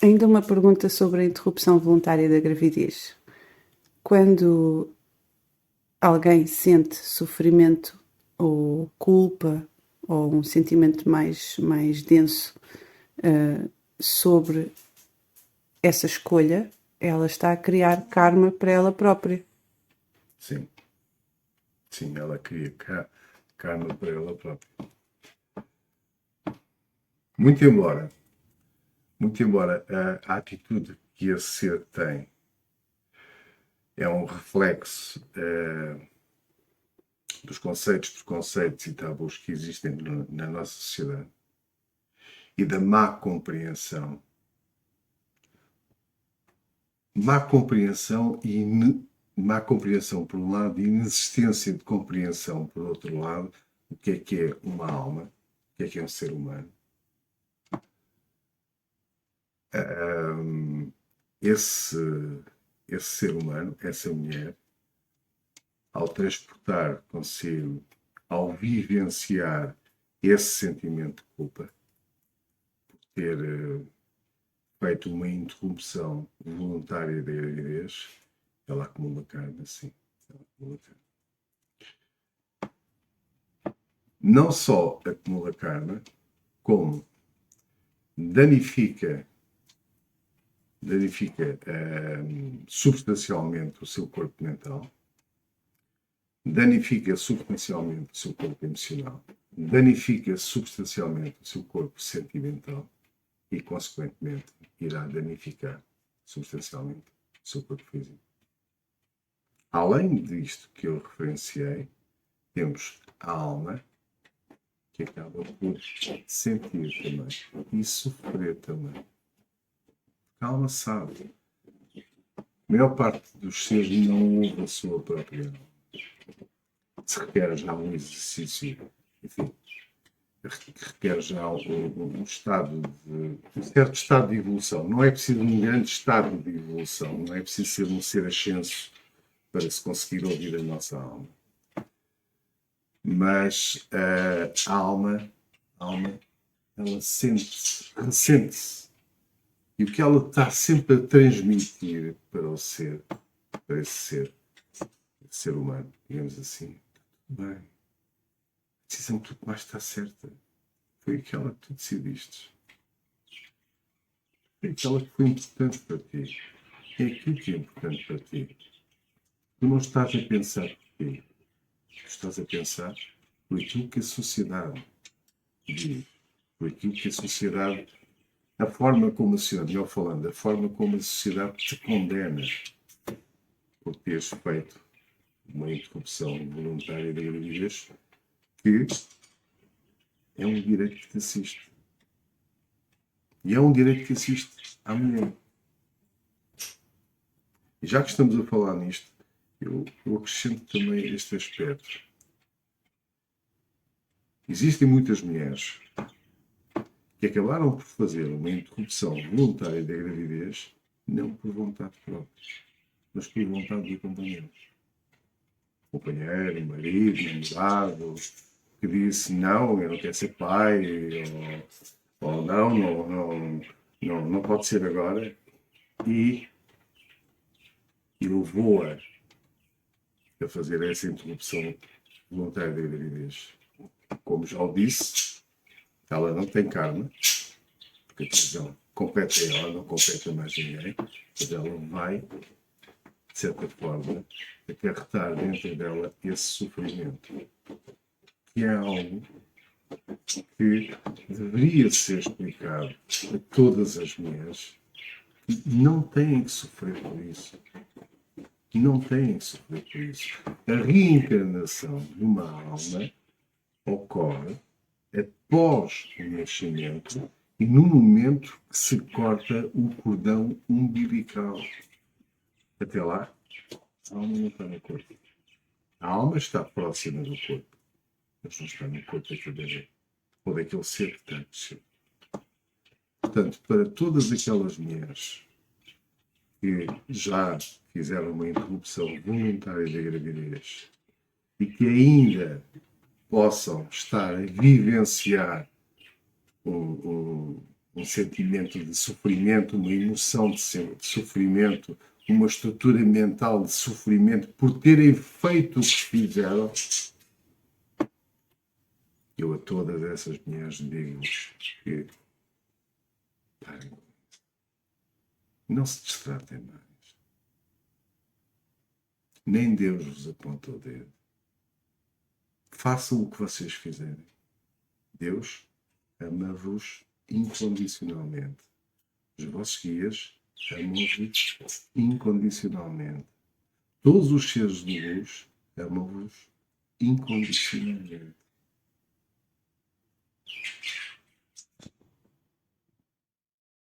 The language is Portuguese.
Ainda uma pergunta sobre a interrupção voluntária da gravidez. Quando alguém sente sofrimento ou culpa ou um sentimento mais denso sobre essa escolha, ela está a criar karma para ela própria. Sim. Sim, ela cria karma para ela própria. Muito embora a atitude que esse ser tem é um reflexo dos conceitos, preconceitos e tabus que existem na nossa sociedade e da má compreensão por um lado e inexistência de compreensão por outro lado, o que é uma alma, o que é um ser humano. Esse ser humano, essa mulher, ao transportar consigo, ao vivenciar esse sentimento de culpa, por ter feito uma interrupção voluntária da gravidez, ela acumula karma, sim. Ela acumula karma. Não só acumula karma, como danifica substancialmente o seu corpo mental, danifica substancialmente o seu corpo emocional, danifica substancialmente o seu corpo sentimental e, consequentemente, irá danificar substancialmente o seu corpo físico. Além disto que eu referenciei, temos a alma, que acaba por sentir também e sofrer também. A alma sabe. A maior parte dos seres não ouve a sua própria alma. Se requer já um exercício, enfim, requer já um certo estado de evolução. Não é preciso um grande estado de evolução, não é preciso ser um ser ascenso para se conseguir ouvir a nossa alma. Mas a alma, ela sente-se, ressente-se. E o que ela está sempre a transmitir para o ser, para esse ser humano, digamos assim, bem, a decisão que tu mais está certa foi aquela que tu decidiste. Foi aquela que foi importante para ti. É aquilo que é importante para ti. Tu não estás a pensar por ti. Tu estás a pensar por aquilo que a sociedade diz, por aquilo que a sociedade, a forma como a sociedade, melhor falando, a forma como a sociedade te condena por teres feito uma interrupção voluntária da gravidez, que é um direito que te assiste. E é um direito que assiste à mulher. E já que estamos a falar nisto, eu acrescento também este aspecto. Existem muitas mulheres que acabaram por fazer uma interrupção voluntária da gravidez, não por vontade própria, mas por vontade do companheiro. Companheiro, marido, namorado, que disse não, eu não quero ser pai, ou não pode ser agora, e levou-a a fazer essa interrupção voluntária da gravidez. Como já o disse, ela não tem karma, porque a decisão compete a ela, não compete a mais ninguém, mas ela vai, de certa forma, acarretar dentro dela esse sofrimento, que é algo que deveria ser explicado a todas as mulheres que não têm que sofrer por isso. Não têm que sofrer por isso. A reencarnação de uma alma ocorre após o nascimento e no momento que se corta o cordão umbilical. Até lá, a alma não está no corpo. A alma está próxima do corpo, mas não está no corpo daquele bebê ou daquele ser que está a nascer. Portanto, para todas aquelas mulheres que já fizeram uma interrupção voluntária da gravidez e que ainda possam estar a vivenciar um um sentimento de sofrimento, uma emoção de sofrimento, uma estrutura mental de sofrimento por terem feito o que fizeram, eu a todas essas mulheres digo que parem. Não se distratem mais. Nem Deus vos aponta o dedo. Façam o que vocês fizerem. Deus ama-vos incondicionalmente. Os vossos guias amam-vos incondicionalmente. Todos os seres de luz amam-vos incondicionalmente.